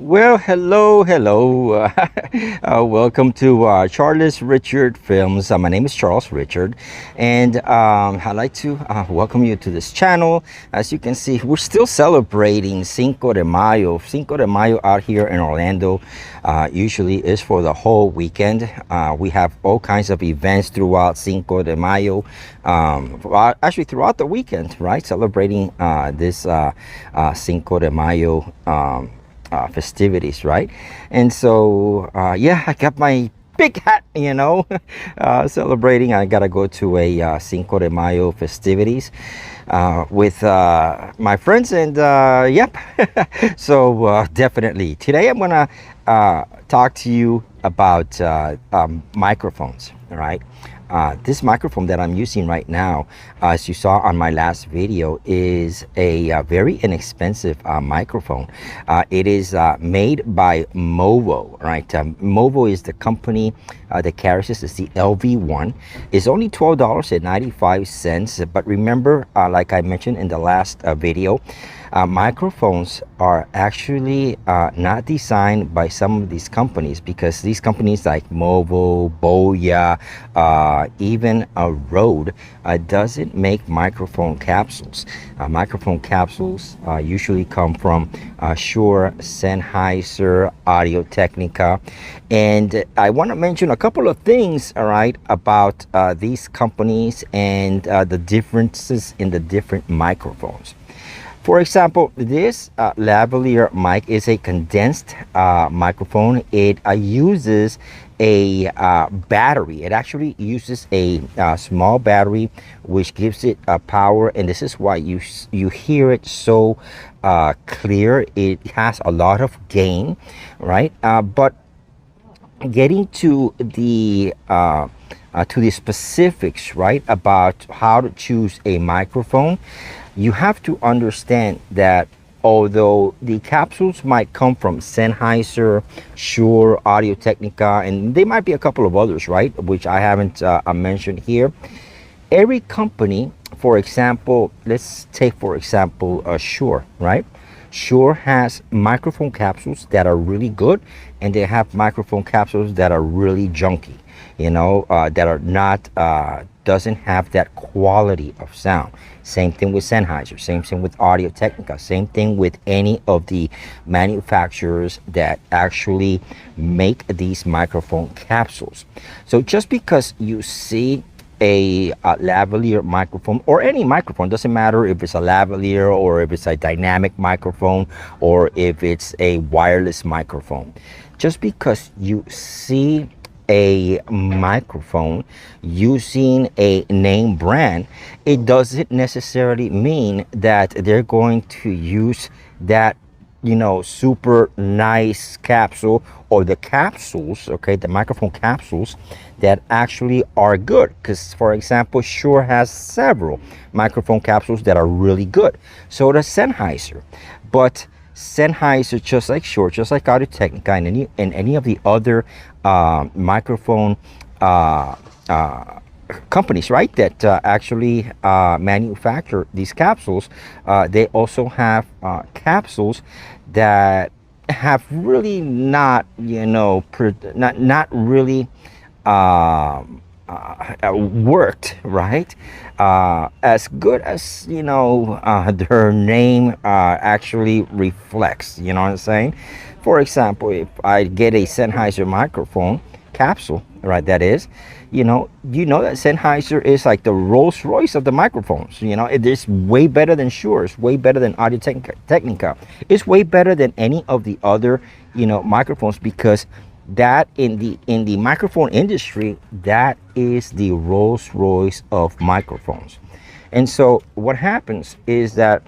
Well, hello. Welcome to Charlez Richard Films. My name is Charles Richard, and I'd like to welcome you to this channel. As you can see, we're still celebrating Cinco de Mayo. Cinco de Mayo out here in Orlando usually is for the whole weekend. We have all kinds of events throughout Cinco de Mayo, actually throughout the weekend, right? Celebrating this Cinco de Mayo. Festivities, right? And so yeah, I got my big hat, celebrating. I gotta go to a Cinco de Mayo festivities with my friends, and yep. So definitely today I'm gonna talk to you about microphones. All right. This microphone that I'm using right now, as you saw on my last video, is a very inexpensive microphone. It is made by Movo, right? Movo is the company that carries this. It's the LV1. It's only $12.95. But remember, like I mentioned in the last video, microphones are actually not designed by some of these companies, because these companies like Movo, Boya, even Rode doesn't make microphone capsules. Microphone capsules usually come from Shure, Sennheiser, Audio-Technica. And I want to mention a couple of things, all right, about these companies and the differences in the different microphones. For example, this lavalier mic is a condensed microphone. It uses a battery. It actually uses a small battery, which gives it power, and this is why you hear it so clear. It has a lot of gain, right? But getting to the specifics, right, about how to choose a microphone, you have to understand that although the capsules might come from Sennheiser, Shure, Audio-Technica, and there might be a couple of others, right, which I haven't mentioned here. Every company, for example, let's take for example Shure, right? Shure has microphone capsules that are really good, and they have microphone capsules that are really junky, that are not doesn't have that quality of sound. Same thing with Sennheiser, same thing with Audio-Technica, same thing with any of the manufacturers that actually make these microphone capsules. So just because you see a lavalier microphone, or any microphone, doesn't matter if it's a lavalier or if it's a dynamic microphone or if it's a wireless microphone, just because you see a microphone using a name brand, it doesn't necessarily mean that they're going to use that super nice capsule, or the capsules, okay, the microphone capsules that actually are good. Because for example, Shure has several microphone capsules that are really good. So does Sennheiser. But Sennheiser, just like Shure, just like Audio-Technica, and any of the other microphone companies, right, that actually manufacture these capsules, they also have capsules that have really not not really worked, right, as good as their name actually reflects. You know what I'm saying? For example, if I get a Sennheiser microphone capsule, right, that is, that Sennheiser is like the Rolls Royce of the microphones. It is way better than Shure, it's way better than Audio-Technica, it's way better than any of the other microphones, because that in the microphone industry, that is the Rolls Royce of microphones. And so what happens is that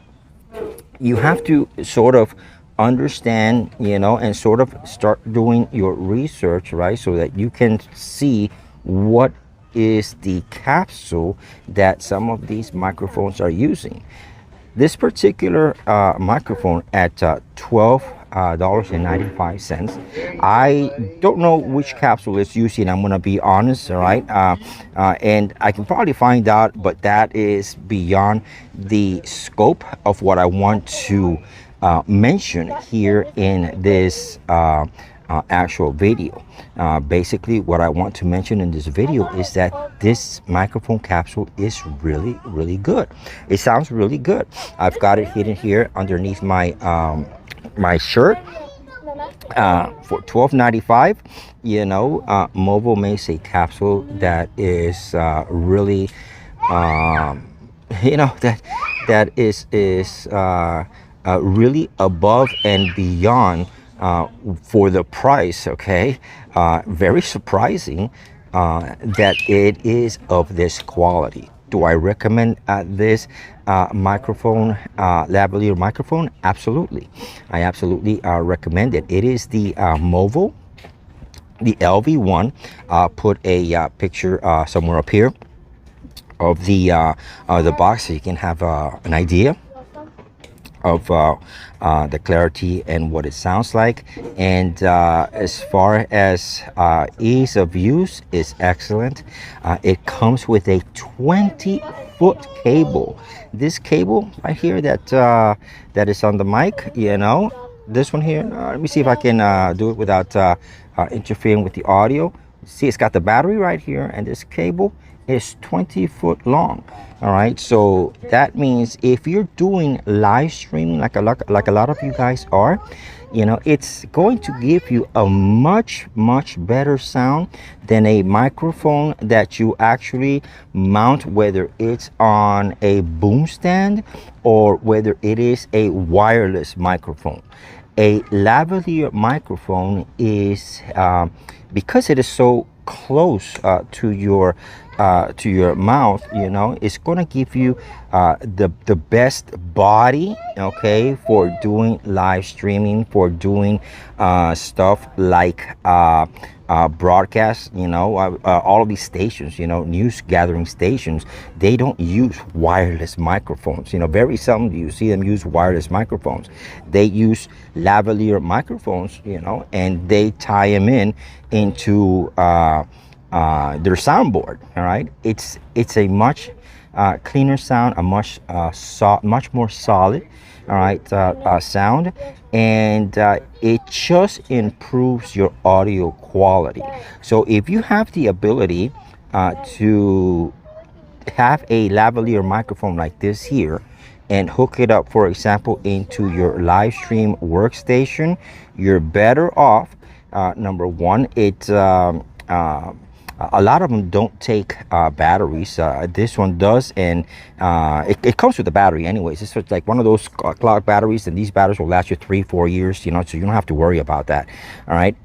you have to sort of understand, and sort of start doing your research, right, so that you can see what is the capsule that some of these microphones are using. This particular microphone at $12.95. I don't know which capsule it's using, I'm gonna be honest, all right, and I can probably find out, but that is beyond the scope of what I want to mention here in this actual video. Basically, what I want to mention in this video is that this microphone capsule is really good. It sounds really good. I've got it hidden here underneath my my shirt for $12.95. You know, Movo makes a capsule that is really you know, that is really above and beyond for the price. Okay, very surprising that it is of this quality. Do I recommend this microphone, lavalier microphone? Absolutely. I absolutely recommend it. It is the Movo, the LV1. I'll put a picture somewhere up here of the box so you can have an idea of the clarity and what it sounds like. And as far as ease of use, is excellent. It comes with a 20-foot cable. This cable right here that that is on the mic, you know, this one here, let me see if I can do it without interfering with the audio. See, it's got the battery right here, and this cable is 20 foot long. All right, so that means if you're doing live streaming like a lot of you guys are, you know, it's going to give you a much better sound than a microphone that you actually mount, whether it's on a boom stand or whether it is a wireless microphone. A lavalier microphone is because it is so close to your mouth, you know, it's going to give you the best body, okay, for doing live streaming, for doing stuff like broadcast. You know, all of these stations, you know, news gathering stations, they don't use wireless microphones. You know, very seldom do you see them use wireless microphones. They use lavalier microphones, you know, and they tie them into their soundboard. All right, it's a much cleaner sound, a much more solid, all right, sound, and it just improves your audio quality. So if you have the ability to have a lavalier microphone like this here and hook it up, for example, into your live stream workstation, you're better off. Number one, it a lot of them don't take batteries. This one does, and it comes with a battery anyways. It's just like one of those cloud batteries, and these batteries will last you 3-4 years, you know, so you don't have to worry about that. All right,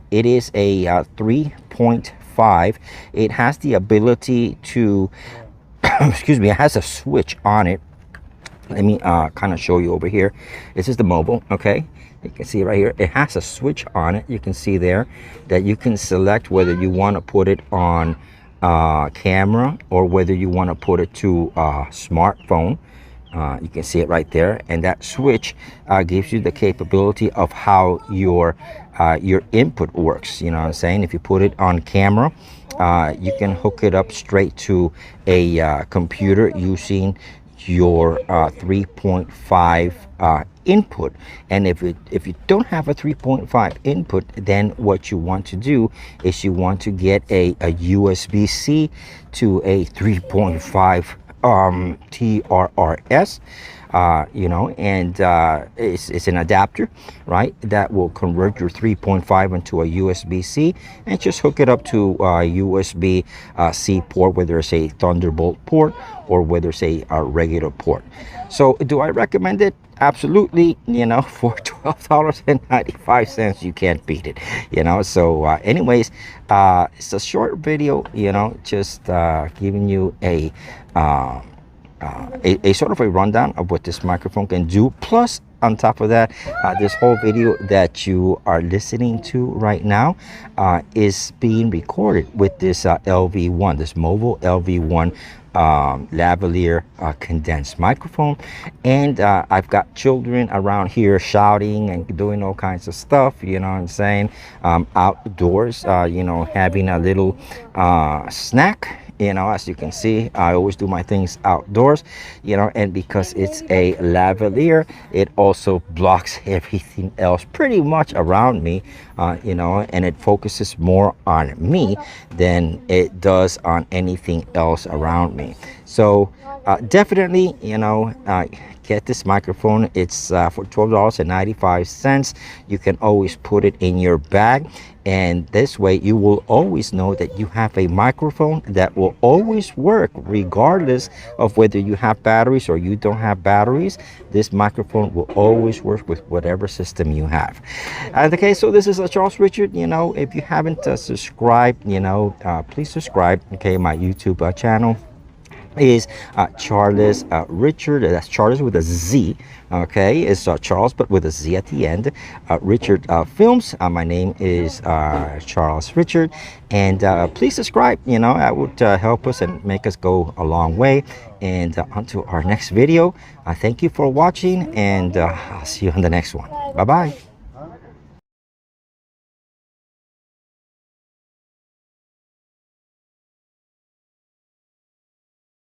it is a 3.5. It has the ability to excuse me, it has a switch on it. Let me kind of show you over here. This is the Movo, okay? You can see right here, it has a switch on it. You can see there that you can select whether you want to put it on camera or whether you want to put it to smartphone. You can see it right there, and that switch gives you the capability of how your input works. You know what I'm saying? If you put it on camera, you can hook it up straight to a computer using your 3.5 input. And if you don't have a 3.5 input, then what you want to do is you want to get a USB-C to a 3.5 TRRS, you know, and it's an adapter, right, that will convert your 3.5 into a USB-C, and just hook it up to a USB-C port, whether it's a Thunderbolt port or whether it's a regular port. So do I recommend it? Absolutely. You know, for $12.95, you can't beat it, you know. So anyways, it's a short video, you know, just giving you a sort of a rundown of what this microphone can do. Plus, on top of that, this whole video that you are listening to right now is being recorded with this LV1, this Movo LV1 lavalier condensed microphone. And I've got children around here shouting and doing all kinds of stuff, you know what I'm saying, outdoors, you know, having a little snack, You know, as you can see, I always do my things outdoors, you know, and because it's a lavalier, it also blocks everything else pretty much around me, you know, and it focuses more on me than it does on anything else around me. So definitely, you know, get this microphone. It's for $12.95. You can always put it in your bag, and this way you will always know that you have a microphone that will always work regardless of whether you have batteries or you don't have batteries. This microphone will always work with whatever system you have. Okay, so this is Charles Richard. You know, if you haven't subscribed, you know, please subscribe. Okay, my YouTube channel is Charlez Richard. That's Charlez with a Z. Okay, it's Charles but with a Z at the end. Richard Films. My name is Charles Richard, and please subscribe. You know, that would help us and make us go a long way. And onto our next video. Thank you for watching, and I'll see you on the next one. Bye bye.